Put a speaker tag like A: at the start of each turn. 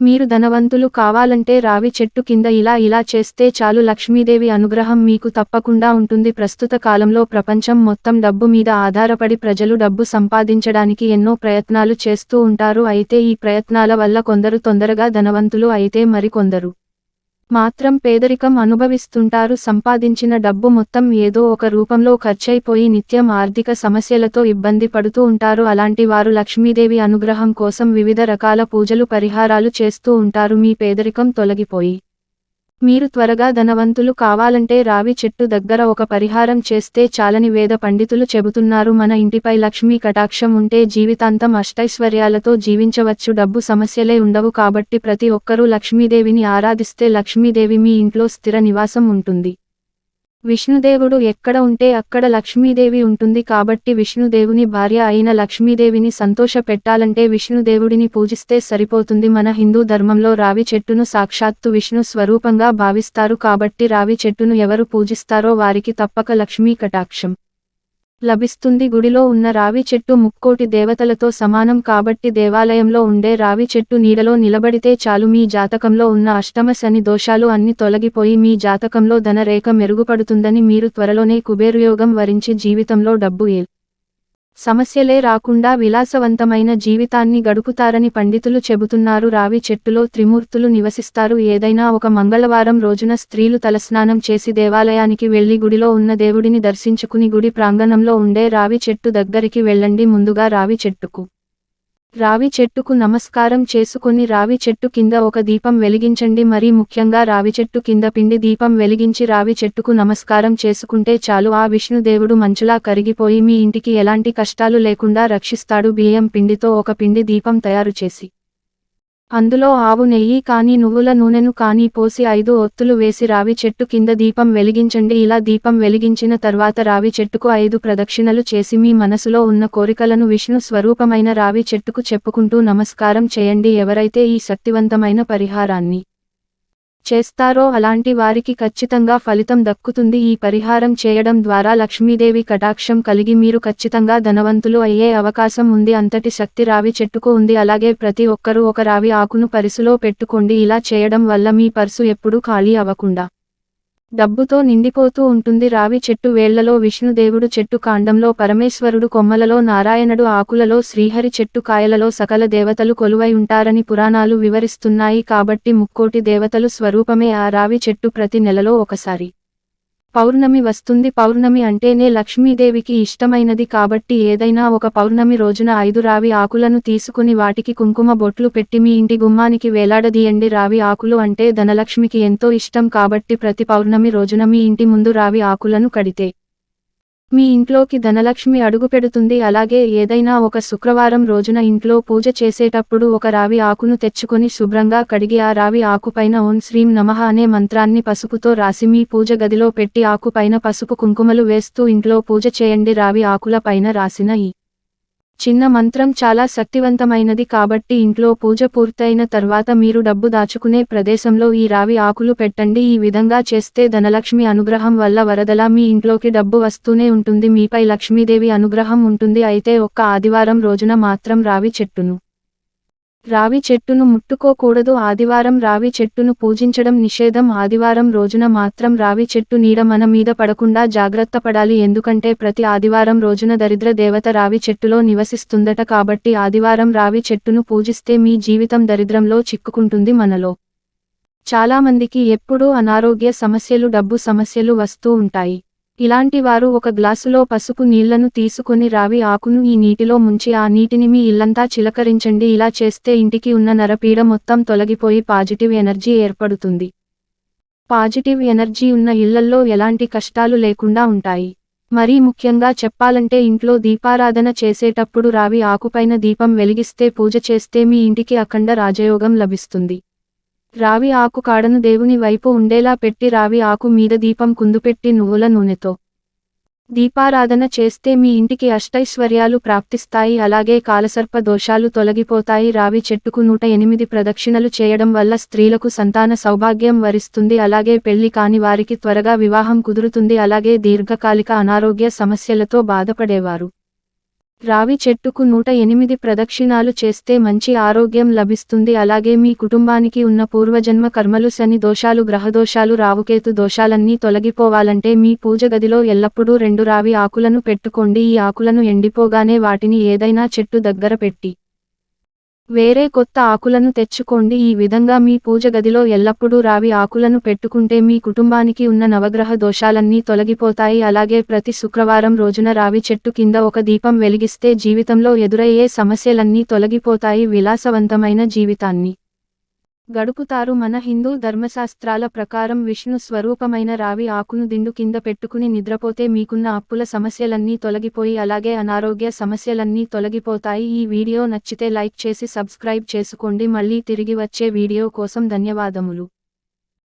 A: మీరు ధనవంతులు కావాలంటే రావి చెట్టు కింద ఇలా చేస్తే చాలు, లక్ష్మీదేవి అనుగ్రహం మీకు తప్పకుండా ఉంటుంది. ప్రస్తుత కాలంలో ప్రపంచం మొత్తం డబ్బు మీద ఆధారపడి ప్రజలు డబ్బు సంపాదించడానికి ఎన్నో ప్రయత్నాలు చేస్తూ ఉంటారు. అయితే ఈ ప్రయత్నాల వల్ల కొందరు తొందరగా ధనవంతులు అయితే మరికొందరు మాత్రం పేదరికం అనుభవిస్తుంటారు. సంపాదించిన డబ్బు మొత్తం ఏదో ఒక రూపంలో ఖర్చయిపోయి నిత్యం ఆర్థిక సమస్యలతో ఇబ్బంది పడుతూ ఉంటారు. అలాంటి వారు లక్ష్మీదేవి అనుగ్రహం కోసం వివిధ రకాల పూజలు పరిహారాలు చేస్తూ ఉంటారు. మీ పేదరికం తొలగిపోయి మీరు త్వరగా ధనవంతులు కావాలంటే రావి చెట్టు దగ్గర ఒక పరిహారం చేస్తే చాలని వేద పండితులు చెబుతున్నారు. మన ఇంటిపై లక్ష్మీ కటాక్షం ఉంటే జీవితాంతం అష్టైశ్వర్యాలతో జీవించవచ్చు, డబ్బు సమస్యలే ఉండవు. కాబట్టి ప్రతి ఒక్కరూ లక్ష్మీదేవిని ఆరాధిస్తే లక్ష్మీదేవి మీ ఇంట్లో స్థిర నివాసం ఉంటుంది. విష్ణుదేవుడు ఎక్కడ ఉంటే అక్కడ లక్ష్మీదేవి ఉంటుంది. కాబట్టి విష్ణుదేవుని భార్య అయిన లక్ష్మీదేవిని సంతోష పెట్టాలంటే విష్ణుదేవుడిని పూజిస్తే సరిపోతుంది. మన హిందూ ధర్మంలో రావి చెట్టును సాక్షాత్తు విష్ణు స్వరూపంగా భావిస్తారు. కాబట్టి రావి చెట్టును ఎవరు పూజిస్తారో వారికి తప్పక లక్ష్మీ కటాక్షం లభిస్తుంది. గుడిలో ఉన్న రావి చెట్టు ముక్కోటి దేవతలతో సమానం. కాబట్టి దేవాలయంలో ఉండే రావి చెట్టు నీడలో నిలబడితే చాలు, మీ జాతకంలో ఉన్న అష్టమ శని దోషాలు అన్ని తొలగిపోయి మీ జాతకంలో ధనరేఖ మెరుగుపడుతుందని, మీరు త్వరలోనే కుబేరయోగం వరించి జీవితంలో డబ్బు సమస్యలే రాకుండా విలాసవంతమైన జీవితాన్ని గడుపుతారని పండితులు చెబుతున్నారు. రావి చెట్టులో త్రిమూర్తులు నివసిస్తారు. ఏదైనా ఒక మంగళవారం రోజున స్త్రీలు తలస్నానం చేసి దేవాలయానికి వెళ్లి గుడిలో ఉన్న దేవుడిని దర్శించుకుని గుడి ప్రాంగణంలో ఉండే రావి చెట్టు దగ్గరికి వెళ్ళండి. ముందుగా రావి చెట్టుకు నమస్కారం చేసుకొని రావి చెట్టు కింద ఒక దీపం వెలిగించండి. మరీ ముఖ్యంగా రావి చెట్టు కింద పిండి దీపం వెలిగించి రావి చెట్టుకు నమస్కారం చేసుకుంటే చాలు, ఆ విష్ణుదేవుడు మంచులా కరిగిపోయి మీ ఇంటికి ఎలాంటి కష్టాలు లేకుండా రక్షిస్తాడు. బియ్యం పిండితో ఒక పిండి దీపం తయారు చేసి అందులో ఆవు నెయ్యి కానీ నువ్వుల నూనెను కానీ పోసి 5 ఒత్తులు వేసి రావి చెట్టు కింద దీపం వెలిగించండి. ఇలా దీపం వెలిగించిన తర్వాత రావి చెట్టుకు 5 ప్రదక్షిణలు చేసి మీ మనసులో ఉన్న కోరికలను విష్ణు స్వరూపమైన రావి చెట్టుకు చెప్పుకుంటూ నమస్కారం చేయండి. ఎవరైతే ఈ శక్తివంతమైన పరిహారాన్ని చేస్తారో అలాంటి వారికి ఖచ్చితంగా ఫలితం దక్కుతుంది. ఈ పరిహారం చేయడం ద్వారా లక్ష్మీదేవి కటాక్షం కలిగి మీరు ఖచ్చితంగా ధనవంతులు అయ్యే అవకాశం ఉంది. అంతటి శక్తి రావి చెట్టుకు ఉంది. అలాగే ప్రతి ఒక్కరూ ఒక రావి ఆకును పర్సులో పెట్టుకోండి. ఇలా చేయడం వల్ల మీ పర్సు ఎప్పుడూ ఖాళీ అవ్వకుండా డబ్బుతో నిండిపోతూ ఉంటుంది. రావి చెట్టు వేళ్లలో విష్ణుదేవుడు, చెట్టు కాండంలో పరమేశ్వరుడు, కొమ్మలలో నారాయణుడు, ఆకులలో శ్రీహరి, చెట్టు కాయలలో సకల దేవతలు కొలువై ఉంటారని పురాణాలు వివరిస్తున్నాయి. కాబట్టి ముక్కోటి దేవతలు స్వరూపమే ఆ రావి చెట్టు. ప్రతి నెలలో ఒకసారి పౌర్ణమి వస్తుంది. పౌర్ణమి అంటేనే లక్ష్మీదేవికి ఇష్టమైనది. కాబట్టి ఏదైనా ఒక పౌర్ణమి రోజున 5 రావి ఆకులను తీసుకుని వాటికి కుంకుమ బొట్లు పెట్టి మీ ఇంటి గుమ్మానికి వేలాడదీయండి. రావి ఆకులు అంటే ధనలక్ష్మికి ఎంతో ఇష్టం. కాబట్టి ప్రతి పౌర్ణమి రోజున మీ ఇంటి ముందు రావి ఆకులను కడితే మీ ఇంట్లోకి ధనలక్ష్మి అడుగుపెడుతుంది. అలాగే ఏదైనా ఒక శుక్రవారం రోజున ఇంట్లో పూజ చేసేటప్పుడు ఒక రావి ఆకును తెచ్చుకొని శుభ్రంగా కడిగి ఆ రావి ఆకుపైన ఓం శ్రీం నమః అనే మంత్రాన్ని పసుపుతో రాసి మీ పూజ గదిలో పెట్టి ఆకుపైన పసుపు కుంకుమలు వేస్తూ ఇంట్లో పూజ చేయండి. రావి ఆకుల పైన రాసిన ఈ చిన్న మంత్రం చాలా శక్తివంతమైనది. కాబట్టి ఇంట్లో పూజ పూర్తయిన తర్వాత మీరు డబ్బు దాచుకునే ప్రదేశంలో ఈ రావి ఆకులు పెట్టండి. ఈ విధంగా చేస్తే ధనలక్ష్మి అనుగ్రహం వల్ల వరదలా మీ ఇంట్లోకి డబ్బు వస్తూనే ఉంటుంది. మీపై లక్ష్మీదేవి అనుగ్రహం ఉంటుంది. అయితే ఒక్క ఆదివారం రోజున మాత్రం రావి చెట్టును ముట్టుకోకూడదు. ఆదివారం రావి చెట్టును పూజించడం నిషేధం. ఆదివారం రోజున మాత్రం రావి చెట్టు నీడ మన మీద పడకుండా జాగ్రత్త పడాలి. ఎందుకంటే ప్రతి ఆదివారం రోజున దరిద్ర దేవత రావి చెట్టులో నివసిస్తుందట. కాబట్టి ఆదివారం రావి చెట్టును పూజిస్తే మీ జీవితం దరిద్రంలో చిక్కుకుంటుంది. మనలో చాలా మందికి ఎప్పుడూ అనారోగ్య సమస్యలు, డబ్బు సమస్యలు వస్తూ ఉంటాయి. ఇలాంటి వారు ఒక గ్లాసులో పసుపు నీళ్లను తీసుకొని రావి ఆకును ఈ నీటిలో ముంచి ఆ నీటిని మీ ఇల్లంతా చిలకరించండి. ఇలా చేస్తే ఇంటికి ఉన్న నరపీడ మొత్తం తొలగిపోయి పాజిటివ్ ఎనర్జీ ఏర్పడుతుంది. పాజిటివ్ ఎనర్జీ ఉన్న ఇళ్లల్లో ఎలాంటి కష్టాలు లేకుండా ఉంటాయి. మరీ ముఖ్యంగా చెప్పాలంటే ఇంట్లో దీపారాధన చేసేటప్పుడు రావి ఆకుపైన దీపం వెలిగిస్తే, పూజ చేస్తే మీ ఇంటికి అఖండ రాజయోగం లభిస్తుంది. రావి ఆకు కాడను దేవుని వైపు ఉండేలా పెట్టి రావి ఆకు మీద దీపం కుందుపెట్టి నువ్వుల నూనెతో దీపారాధన చేస్తే మీ ఇంటికి అష్టైశ్వర్యాలు ప్రాప్తిస్తాయి. అలాగే కాలసర్ప దోషాలు తొలగిపోతాయి. రావి చెట్టుకు 108 ప్రదక్షిణలు చేయడం వల్ల స్త్రీలకు సంతాన సౌభాగ్యం వరిస్తుంది. అలాగే పెళ్లి కాని వారికి త్వరగా వివాహం కుదురుతుంది. అలాగే దీర్ఘకాలిక అనారోగ్య సమస్యలతో బాధపడేవారు రావి చెట్టుకు 108 ప్రదక్షిణాలు చేస్తే మంచి ఆరోగ్యం లభిస్తుంది. అలాగే మీ కుటుంబానికి ఉన్న పూర్వజన్మ కర్మలు, శని దోషాలు, గ్రహదోషాలు, రావుకేతు దోషాలన్నీ తొలగిపోవాలంటే మీ పూజ గదిలో ఎల్లప్పుడూ 2 రావి ఆకులను పెట్టుకోండి. ఈ ఆకులను ఎండిపోగానే వాటిని ఏదైనా చెట్టు దగ్గర పెట్టి వేరే కొత్త ఆకులను తెచ్చుకోండి. ఈ విధంగా మీ పూజ గదిలో ఎల్లప్పుడూ రావి ఆకులను పెట్టుకుంటే మీ కుటుంబానికి ఉన్న నవగ్రహ దోషాలన్నీ తొలగిపోతాయి. అలాగే ప్రతి శుక్రవారం రోజున రావి చెట్టు కింద ఒక దీపం వెలిగిస్తే జీవితంలో ఎదురయ్యే సమస్యలన్నీ తొలగిపోతాయి. విలాసవంతమైన జీవితాన్ని గడుపుతారు. మన హిందూ ధర్మశాస్త్రాల ప్రకారం విష్ణు స్వరూపమైన రావి ఆకును దిండు కింద పెట్టుకుని నిద్రపోతే మీకున్న అప్పుల సమస్యలన్నీ తొలగిపోయి అలాగే అనారోగ్య సమస్యలన్నీ తొలగిపోతాయి. ఈ వీడియో నచ్చితే లైక్ చేసి సబ్స్క్రైబ్ చేసుకోండి. మళ్ళీ తిరిగి వచ్చే వీడియో కోసం ధన్యవాదములు.